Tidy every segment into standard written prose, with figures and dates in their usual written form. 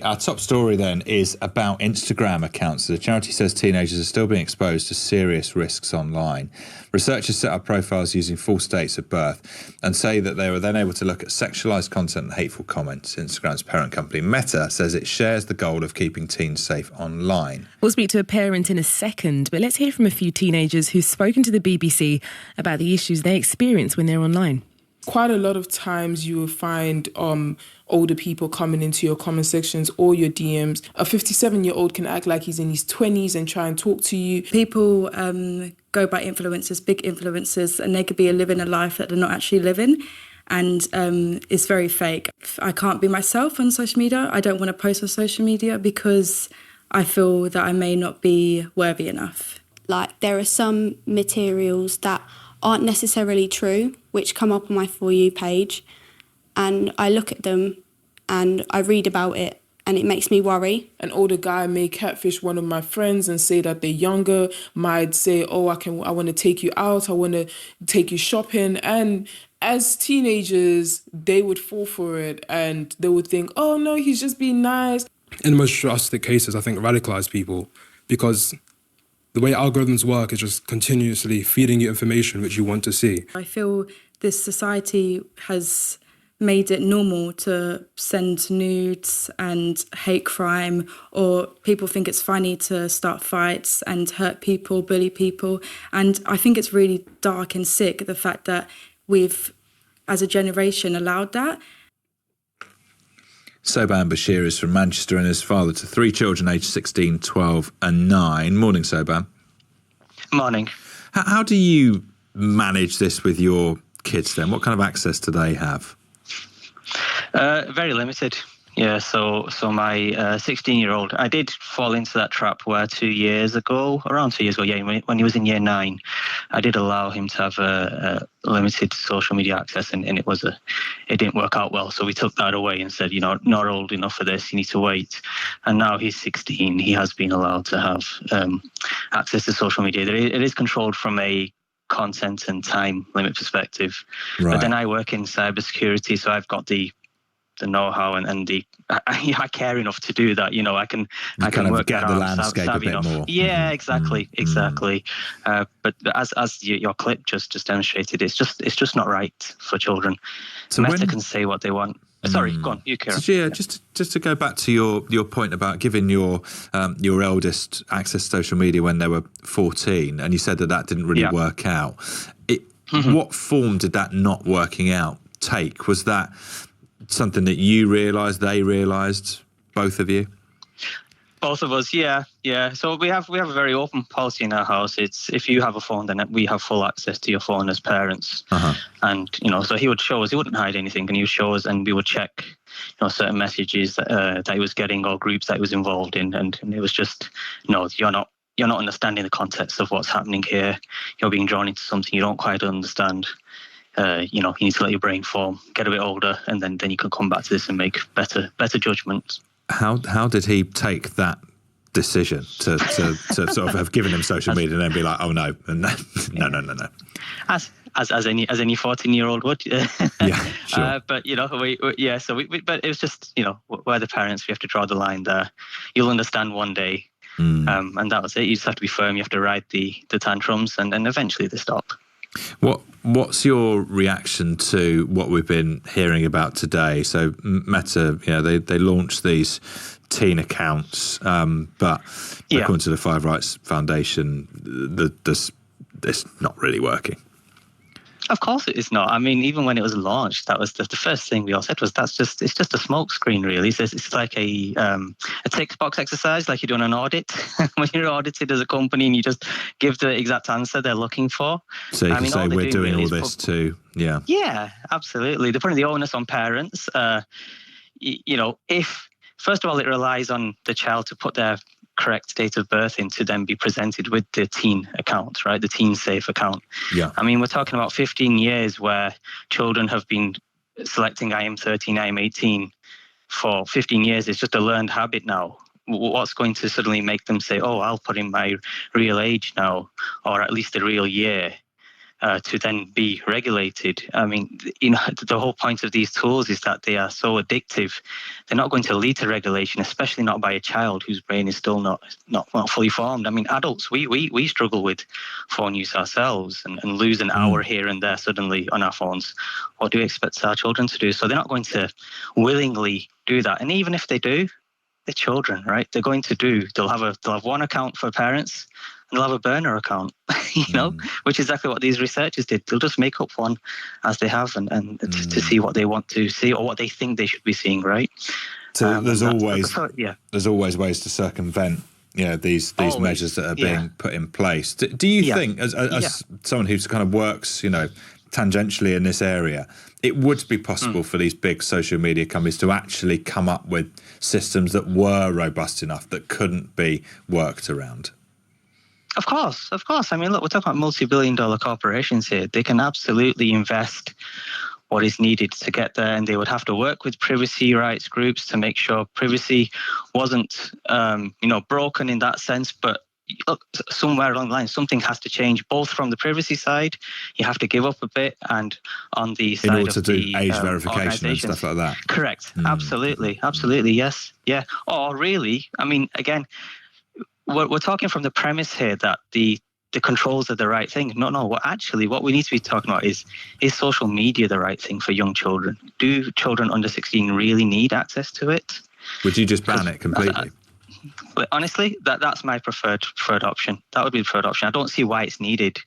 Our top story then is about Instagram accounts. The charity says teenagers are still being exposed to serious risks online. Researchers set up profiles using false dates of birth and say that they were then able to look at sexualised content and hateful comments. Instagram's parent company Meta says it shares the goal of keeping teens safe online. We'll speak to a parent in a second, but let's hear from a few teenagers who've spoken to the BBC about the issues they experience when they're online. Quite a lot of times you will find older people coming into your comment sections or your DMs. A 57-year-old can act like he's in his 20s and try and talk to you. People go by influencers, big influencers, and they could be living a life that they're not actually living. And it's very fake. I can't be myself on social media. I don't want to post on social media because I feel that I may not be worthy enough. Like, there are some materials that aren't necessarily true, which come up on my For You page, and I look at them and I read about it and it makes me worry. An older guy may catfish one of my friends and say that they're younger, might say, oh, I want to take you out, I want to take you shopping. And as teenagers, they would fall for it and they would think, oh no, he's just being nice. In the most drastic cases, I think radicalise people, because the way algorithms work is just continuously feeding you information which you want to see. I feel this society has made it normal to send nudes and hate crime, or people think it's funny to start fights and hurt people, bully people. And I think it's really dark and sick, the fact that we've, as a generation, allowed that. Soban Bashir is from Manchester and is father to 3 children aged 16, 12 and 9. Morning, Soban. Morning. How do you manage this with your kids then? What kind of access do they have? Very limited. Yeah, so my 16-year-old, I did fall into that trap where around 2 years ago, when he was in year 9, I did allow him to have a limited social media access, and it didn't work out well. So we took that away and said, not old enough for this, you need to wait. And now he's 16, he has been allowed to have access to social media. It is controlled from a content and time limit perspective. Right. But then I work in cybersecurity, so I've got the know-how and I care enough to do that. I can work get the landscape a bit enough. More. Yeah, exactly. But as your clip just demonstrated, it's just not right for children. So Meta can say what they want. Sorry, go on, you Kieran. So, yeah, just to go back to your point about giving your eldest access to social media when they were 14, and you said that didn't really work out. What form did that not working out take? Was that something that you realised, they realised, both of you? Both of us, yeah. So we have a very open policy in our house. It's if you have a phone, then we have full access to your phone as parents. Uh-huh. And so he would show us. He wouldn't hide anything, and he would show us, and we would check, certain messages that he was getting or groups that he was involved in, and it was just, no, you're not understanding the context of what's happening here. You're being drawn into something you don't quite understand. You need to let your brain form, get a bit older, and then you can come back to this and make better judgments. How did he take that decision to sort of have given him social media and then be like, oh no, no. As any 14-year-old would. Yeah, sure. But but it was just we're the parents. We have to draw the line there. You'll understand one day, and that was it. You just have to be firm. You have to ride the tantrums, and eventually they stop. What's your reaction to what we've been hearing about today? So Meta, they launched these teen accounts, but according to the Five Rights Foundation, it's not really working. Of course it is not. I mean, even when it was launched, that was the first thing we all said was it's just a smoke screen, really. It's like a tick box exercise, like you're doing an audit. When you're audited as a company and you just give the exact answer they're looking for. So you can say we're doing all this too. Yeah. Yeah, absolutely. They're putting the onus on parents. If, first of all, it relies on the child to put their correct date of birth in to then be presented with the teen account, right? The teen safe account. Yeah. I mean, we're talking about 15 years where children have been selecting I am 13, I am 18 for 15 years. It's just a learned habit now. What's going to suddenly make them say, oh, I'll put in my real age now, or at least the real year? to then be regulated. I mean, you know, the whole point of these tools is that they are so addictive. They're not going to lead to regulation, especially not by a child whose brain is still not fully formed. I mean, adults, we struggle with phone use ourselves and lose an hour here and there suddenly on our phones. What do we expect our children to do? So they're not going to willingly do that. And even if they do, they're children, right? They'll have one account for parents, and they'll have a burner account, which is exactly what these researchers did. They'll just make up one as they have and to see what they want to see or what they think they should be seeing, right? So there's always ways to circumvent, these measures that are being put in place. Do you think, as someone who's kind of works, tangentially in this area, it would be possible for these big social media companies to actually come up with systems that were robust enough that couldn't be worked around? Of course. I mean, look, we're talking about multi-billion-dollar corporations here. They can absolutely invest what is needed to get there, and they would have to work with privacy rights groups to make sure privacy wasn't, broken in that sense. But look, somewhere along the line, something has to change, both from the privacy side, you have to give up a bit, and on the side in order to do age verification and stuff like that. Correct. Absolutely, yes. Yeah. Or really, I mean, again, we're talking from the premise here that the controls are the right thing. No. What we need to be talking about is social media the right thing for young children? Do children under 16 really need access to it? Would you just ban it completely? But honestly, that's my preferred option. That would be the preferred option. I don't see why it's needed.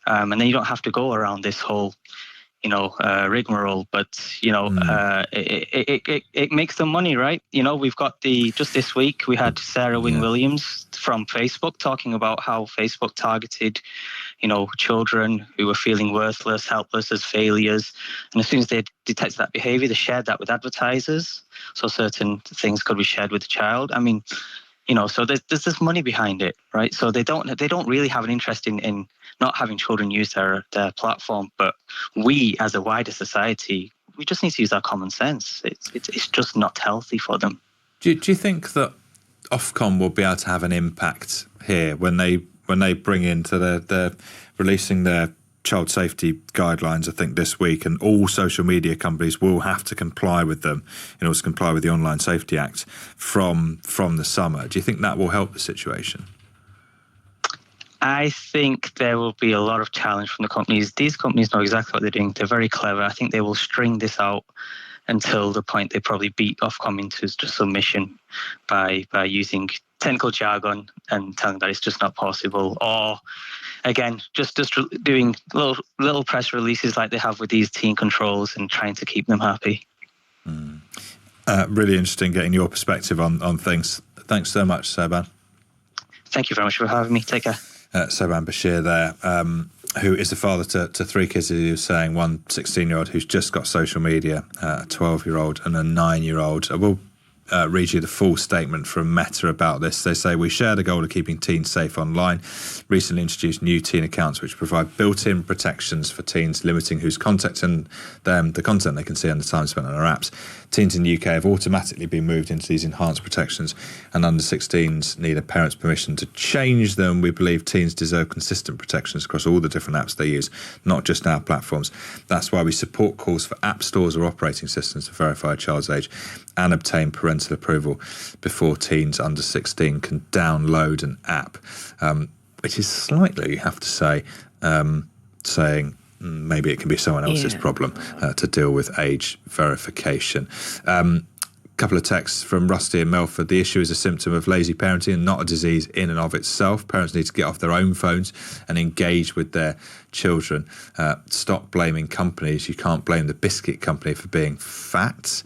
And then you don't have to go around this whole, rigmarole. But, it makes them money, right? We've got just this week, we had Sarah Wynne Williams from Facebook talking about how Facebook targeted, children who were feeling worthless, helpless as failures. And as soon as they detected that behavior, they shared that with advertisers. So certain things could be shared with the child. I mean, so there's this money behind it, right? So they don't really have an interest in not having children use their platform. But we, as a wider society, we just need to use our common sense. It's just not healthy for them. Do you think that Ofcom will be able to have an impact here when they bring into they're releasing their child safety guidelines, I think, this week, and all social media companies will have to comply with them in order to comply with the Online Safety Act from the summer? Do you think that will help the situation? I think there will be a lot of challenge from the companies. These companies know exactly what they're doing. They're very clever. I think they will string this out until the point they probably beat Ofcom into submission by using technical jargon and telling that it's just not possible, or again just doing little press releases like they have with these teen controls and trying to keep them happy. Really interesting getting your perspective on things. Thanks so much, Soban. Thank you very much for having me. Take care. Soban Bashir there, who is the father to three kids, as he was saying, one 16-year-old who's just got social media, a 12-year-old and a 9-year-old. I will read you the full statement from Meta about this. They say, "We share the goal of keeping teens safe online. Recently introduced new teen accounts which provide built-in protections for teens, limiting who's contacting them, the content they can see, and the time spent on our apps. Teens in the UK have automatically been moved into these enhanced protections, and under 16s need a parent's permission to change them. We believe teens deserve consistent protections across all the different apps they use, not just our platforms. That's why we support calls for app stores or operating systems to verify a child's age and obtain parental approval before teens under 16 can download an app," which is slightly, you have to say, saying maybe it can be someone else's problem to deal with age verification. Couple of texts from Rusty and Melford. "The issue is a symptom of lazy parenting and not a disease in and of itself. Parents need to get off their own phones and engage with their children. Stop blaming companies. You can't blame the biscuit company for being fat."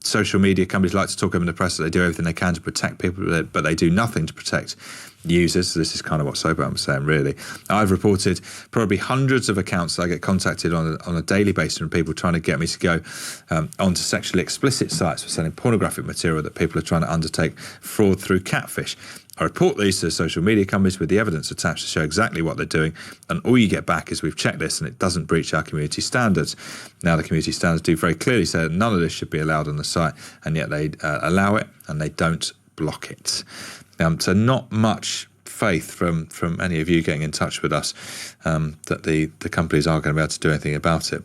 Social media companies like to talk over in the press that they do everything they can to protect people, but they do nothing to protect users. So this is kind of what Soban was saying, really. "I've reported probably hundreds of accounts that I get contacted on a daily basis from people trying to get me to go onto sexually explicit sites for selling pornographic material that people are trying to undertake fraud through catfish. I report these to social media companies with the evidence attached to show exactly what they're doing, and all you get back is we've checked this and it doesn't breach our community standards. Now, the community standards do very clearly say that none of this should be allowed on the site, and yet they allow it and they don't block it." So not much faith from any of you getting in touch with us that the companies are going to be able to do anything about it.